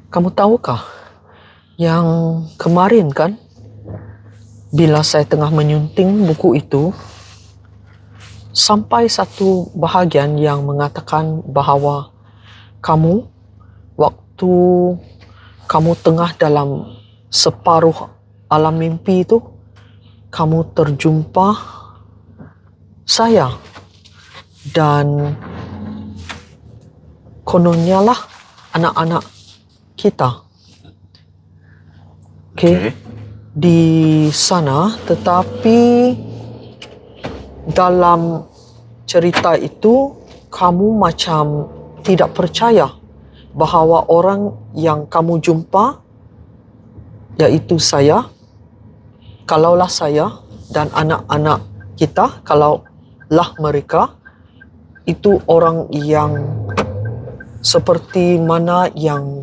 Kamu tahukah yang kemarin kan, bila saya tengah menyunting buku itu, sampai satu bahagian yang mengatakan bahawa kamu, waktu kamu tengah dalam separuh alam mimpi itu, kamu terjumpa saya. Dan kononnya lah anak-anak kita. Okey. Di sana, tetapi dalam cerita itu kamu macam tidak percaya bahawa orang yang kamu jumpa, iaitu saya, kalaulah saya dan anak-anak kita, kalaulah mereka, itu orang yang seperti mana yang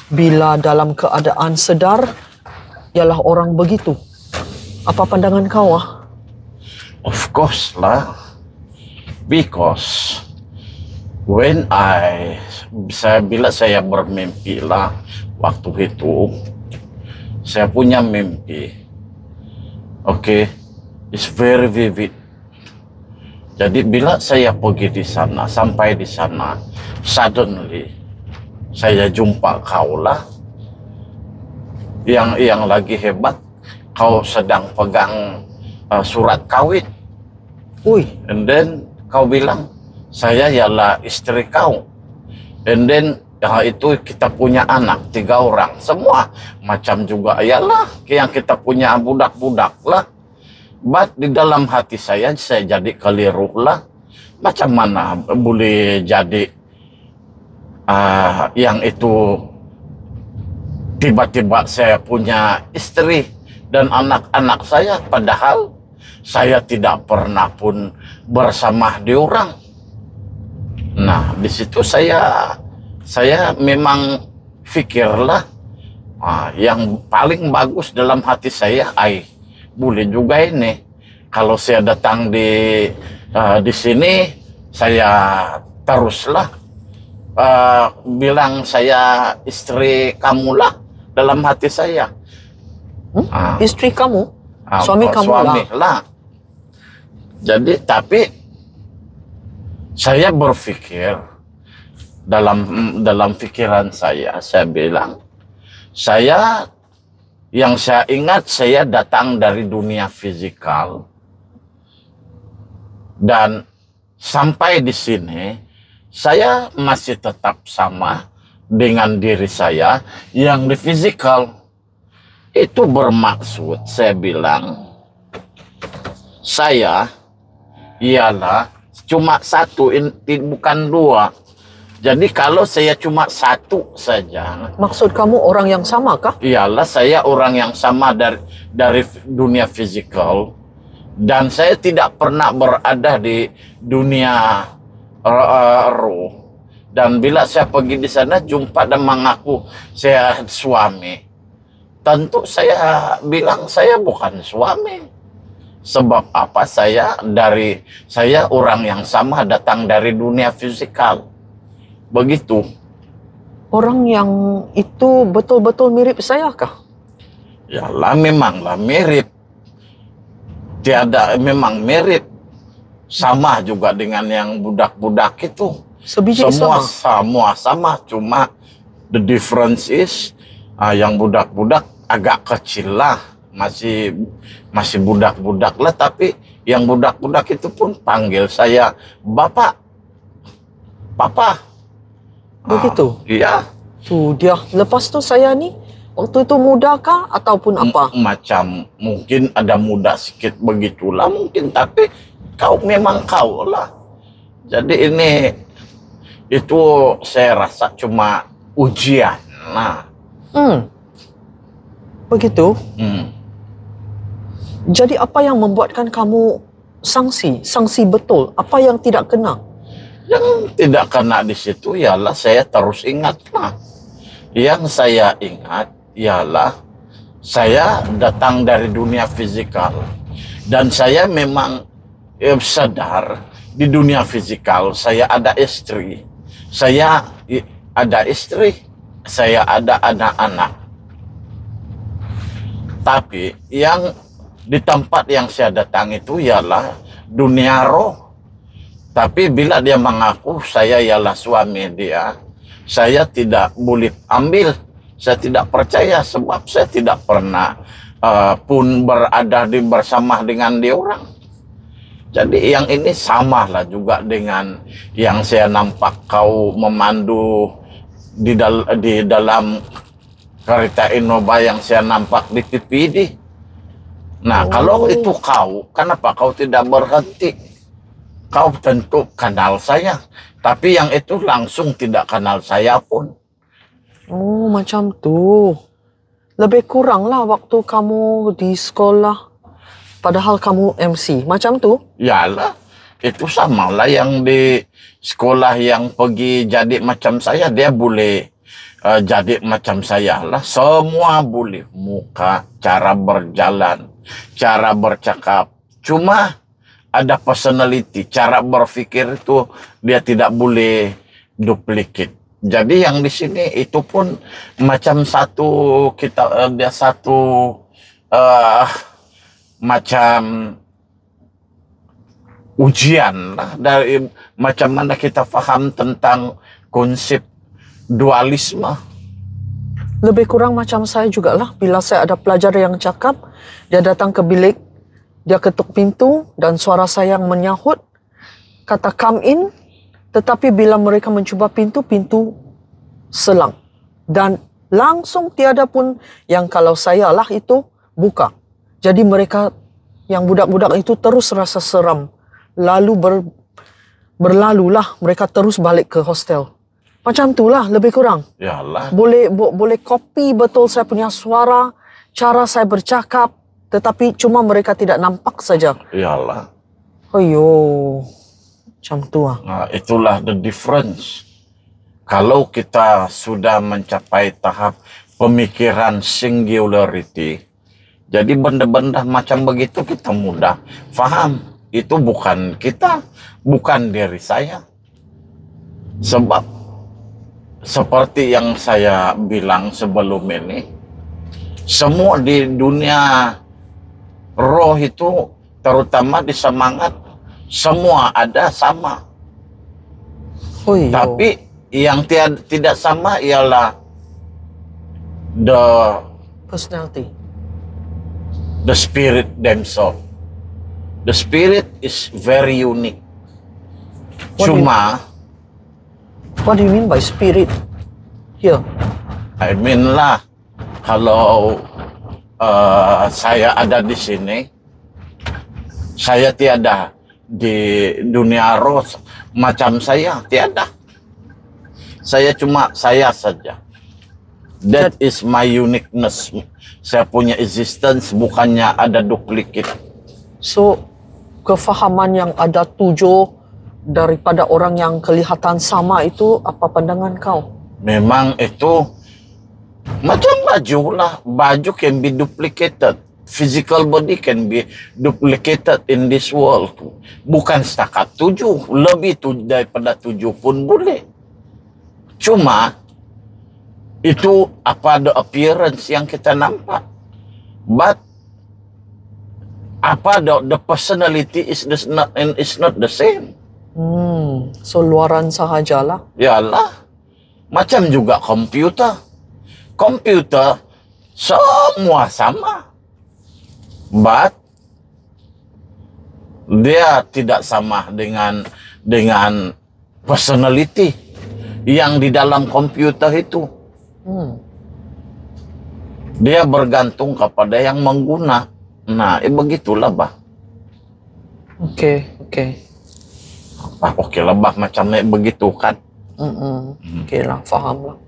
bila dalam keadaan sedar, ialah orang begitu. Apa pandangan kau? Of course lah. Because bila saya bermimpi lah, waktu itu saya punya mimpi. Okay, it's very vivid. Jadi bila saya pergi di sana, sampai di sana, suddenly saya jumpa kau lah. Yang lagi hebat, kau sedang pegang surat kawin. Ui. And then kau bilang, saya ialah istri kau. And then itu kita punya anak 3 orang. Semua macam juga ialah yang kita punya budak-budak lah. But di dalam hati saya jadi keliru lah. Macam mana boleh jadi yang itu tiba-tiba saya punya istri dan anak-anak saya, padahal saya tidak pernah pun bersama diorang. Nah, di situ saya memang fikirlah yang paling bagus dalam hati saya, boleh juga ini kalau saya datang di sini, saya teruslah bilang saya istri kamu lah dalam hati saya. Istri kamu? Suami kamu lah. Jadi tapi saya berpikir dalam pikiran saya bilang, yang saya ingat saya datang dari dunia fisikal dan sampai di sini saya masih tetap sama dengan diri saya yang di fisikal. Itu bermaksud saya bilang, saya ialah cuma satu, bukan 2. Jadi kalau saya cuma satu saja. Maksud kamu orang yang sama kah? Ialah saya orang yang sama dari dunia fisikal. Dan saya tidak pernah berada di dunia roh. Dan bila saya pergi di sana jumpa dan mengaku saya suami, tentu saya bilang saya bukan suami. Sebab apa? Saya orang yang sama datang dari dunia fisikal. Begitu. Orang yang itu betul-betul mirip saya kah? Yalah, memanglah mirip. Memang mirip. Sama juga dengan yang budak-budak itu. Sebiji Semua sama. Cuma the difference is yang budak-budak agak kecil lah. Masih budak-budak lah. Tapi yang budak-budak itu pun panggil saya Bapak. Papa. Begitu? Iya. Tuh dia. Lepas tu saya ni, waktu itu muda kah ataupun apa? Macam mungkin ada muda sikit begitulah mungkin. Tapi kau memang kau lah. Jadi itu saya rasa cuma ujian. Nah. Begitu? Jadi apa yang membuatkan kamu sangsi betul? Apa yang tidak kena? Yang tidak kena di situ ialah saya terus ingatlah. Yang saya ingat ialah saya datang dari dunia fisikal. Dan saya memang sadar di dunia fisikal saya ada istri. Saya ada istri. saya ada anak-anak. Tapi yang di tempat yang saya datang itu ialah dunia roh. Tapi bila dia mengaku saya ialah suami dia, saya tidak boleh ambil. Saya tidak percaya sebab saya tidak pernah pun berada bersama dengan dia orang. Jadi yang ini samalah juga dengan yang saya nampak kau memandu di dalam kereta Innova yang saya nampak di TV ini. Nah, kalau itu kau, kenapa kau tidak berhenti? Kau tentu kenal saya, tapi yang itu langsung tidak kenal saya pun. Oh, macam tu. Lebih kurang lah waktu kamu di sekolah, padahal kamu MC. Macam tu? Yalah, itu sama lah yang di sekolah yang pergi jadi macam saya, dia boleh jadi macam saya lah. Semua boleh, muka, cara berjalan, cara bercakap. Cuma ada personality, cara berpikir itu dia tidak boleh duplicate. Jadi yang di sini itu pun macam satu dia satu macam ujian lah dari macam mana kita faham tentang konsep dualisme. Lebih kurang macam saya jugalah. Bila saya ada pelajar yang cakap, dia datang ke bilik, dia ketuk pintu dan suara saya yang menyahut, kata come in, tetapi bila mereka mencuba pintu, pintu selang. Dan langsung tiada pun yang kalau saya lah itu buka. Jadi mereka, yang budak-budak itu terus rasa seram. Lalu berlalulah, mereka terus balik ke hostel. Macam itulah lebih kurang. Yalah. Boleh copy betul saya punya suara, cara saya bercakap, tetapi cuma mereka tidak nampak saja. Yalah. Ayo, macam tu ah. Nah, itulah the difference. Kalau kita sudah mencapai tahap pemikiran singularity, jadi benda-benda macam begitu kita mudah faham. Itu bukan kita, bukan diri saya. Sebab seperti yang saya bilang sebelum ini, semua di dunia roh itu, terutama di semangat, semua ada sama. Oh, iya. Tapi yang tidak sama ialah the Personality. spirit themselves. The spirit is very unique. What do you mean by spirit? Here. I mean lah, kalau saya ada di sini, saya tiada di dunia roh macam saya, tiada. Saya cuma saya saja. That is my uniqueness. Saya punya existence, bukannya ada duplicate. So, kefahaman yang ada 7 daripada orang yang kelihatan sama itu, apa pandangan kau? Memang itu macam baju lah. Baju can be duplicated. Physical body can be duplicated in this world. Bukan setakat 7. Lebih daripada 7 pun boleh. Cuma itu apa the appearance yang kita nampak. But apa the personality is not the same. So luaran sahajalah. Yalah. Macam juga komputer. Komputer semua sama. But dia tidak sama dengan personality yang di dalam komputer itu. Dia bergantung kepada yang mengguna. Nah, begitulah bah. Oke. Oke lah bah, macam begitu kan. Oke lah, faham lah.